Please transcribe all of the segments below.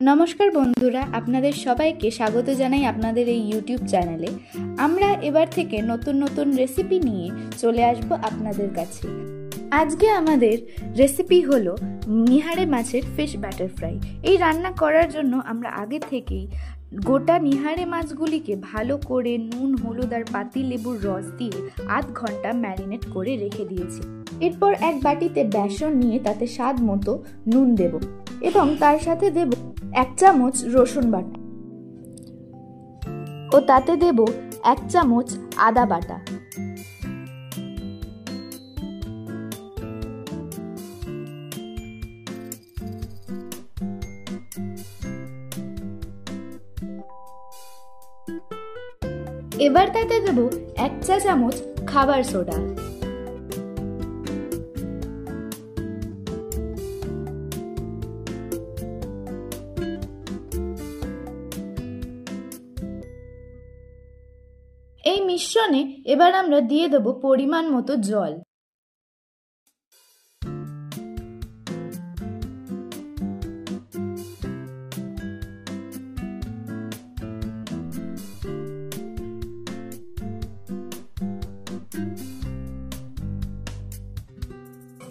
নমস্কার বন্ধুরা, আপনাদের সবাইকে স্বাগত জানাই আপনাদের এই ইউটিউব চ্যানেলে। আমরা এবার থেকে নতুন নতুন রেসিপি নিয়ে চলে আসব আপনাদের কাছে। আজকে আমাদের রেসিপি হলো নিহারে মাছের ফিশ ব্যাটার ফ্রাই। এই রান্না করার জন্য আমরা আগে থেকেই গোটা নিহারে মাছগুলিকে ভালো করে নুন, হলুদ আর পাতি লেবুর রস দিয়ে আধ ঘন্টা ম্যারিনেট করে রেখে দিয়েছি। এরপর এক বাটিতে বেসন নিয়ে তাতে স্বাদ মতো নুন দেব এবং তার সাথে দেব 1 চামচ রসুন বাটা ও তাতে দেব 1 চামচ আদা বাটা। এবার তাতে দেব 1 চা চামচ খাবার সোডা। এই মিশ্রণে এবার আমরা দিয়ে দেব পরিমাণ মতো জল।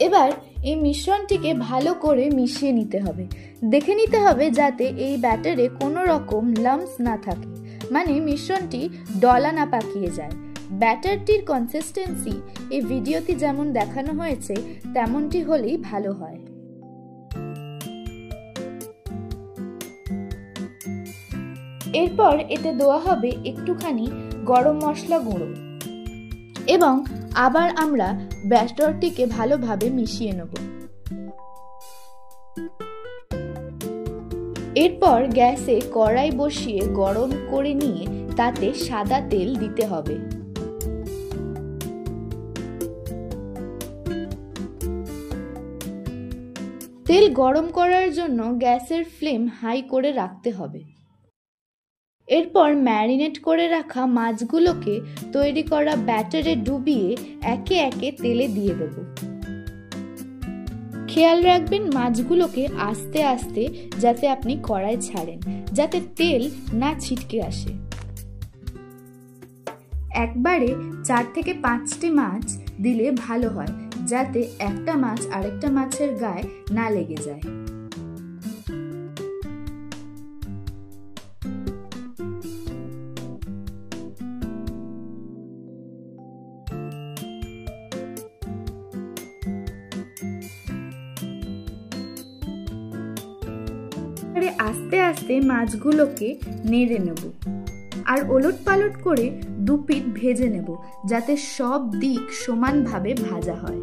এবার এই মিশ্রণটিকে ভালো করে মিশিয়ে নিতে হবে। দেখে নিতে হবে যাতে এই ব্যাটারে কোনো রকম লাম্পস না থাকে, মানে মিশ্রণটি দলা না পাকিয়ে যায়। ব্যাটারটির কনসিস্টেন্সি এই ভিডিওতে যেমন দেখানো হয়েছে তেমনটি হলেই ভালো হয়। এরপর এতে দেওয়া হবে একটুখানি গরম মশলা গুঁড়ো এবং আবার আমরা ব্যাটারটিকে ভালোভাবে মিশিয়ে নেব। এরপর গ্যাসে কড়াই বসিয়ে গরম করে নিয়ে তাতে সাদা তেল দিতে হবে। তেল গরম করার জন্য গ্যাসের ফ্লেম হাই করে রাখতে হবে। এরপর ম্যারিনেট করে রাখা মাছগুলোকে তৈরি করা ব্যাটারে ডুবিয়ে একে একে তেলে দিয়ে দেব। খেয়াল রাখবেন মাছগুলোকে আস্তে আস্তে যাতে আপনি কড়াই ছাড়েন, যাতে তেল না ছিটকে আসে। একবারে 4 থেকে 5টি মাছ দিলে ভালো হয়, যাতে একটা মাছ আরেকটা মাছের গায়ে না লেগে যায়। আস্তে আস্তে মাছগুলোকে নেড়ে নেব আর ওলট পালট করে 2 পিঠ ভেজে নেব, যাতে সব দিক সমানভাবে ভাজা হয়।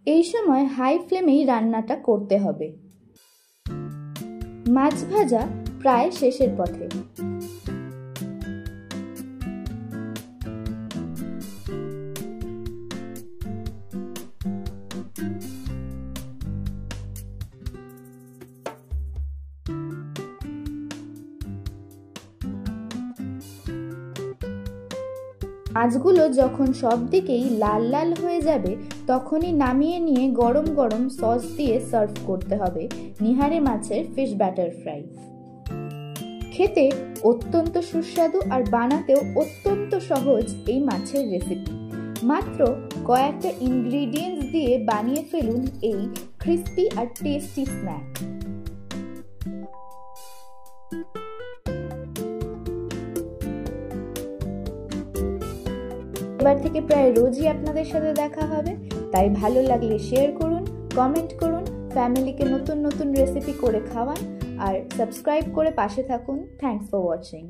এই সময় হাই ফ্লেমেই রান্নাটা করতে হবে। মাছ ভাজা প্রায় শেষের পথে। মাছগুলো যখন সব দিকেই লাল লাল হয়ে যাবে তখনই নামিয়ে নিয়ে গরম গরম সস দিয়ে সার্ভ করতে হবে নিহারে মাছের ফিশ ব্যাটার ফ্রাই। খেতে অত্যন্ত সুস্বাদু আর বানাতেও অত্যন্ত সহজ এই মাছের রেসিপি। মাত্র কয়েকটা ইনগ্রিডিয়েন্টস দিয়ে বানিয়ে ফেলুন এই ক্রিস্পি আর টেস্টি স্ন্যাক। এবার থেকে প্রায় রোজই আপনাদের সাথে দেখা হবে, তাই ভালো লাগলে শেয়ার করুন, কমেন্ট করুন, ফ্যামিলিকে নতুন নতুন রেসিপি করে খাওয়ান আর সাবস্ক্রাইব করে পাশে থাকুন। Thanks for watching.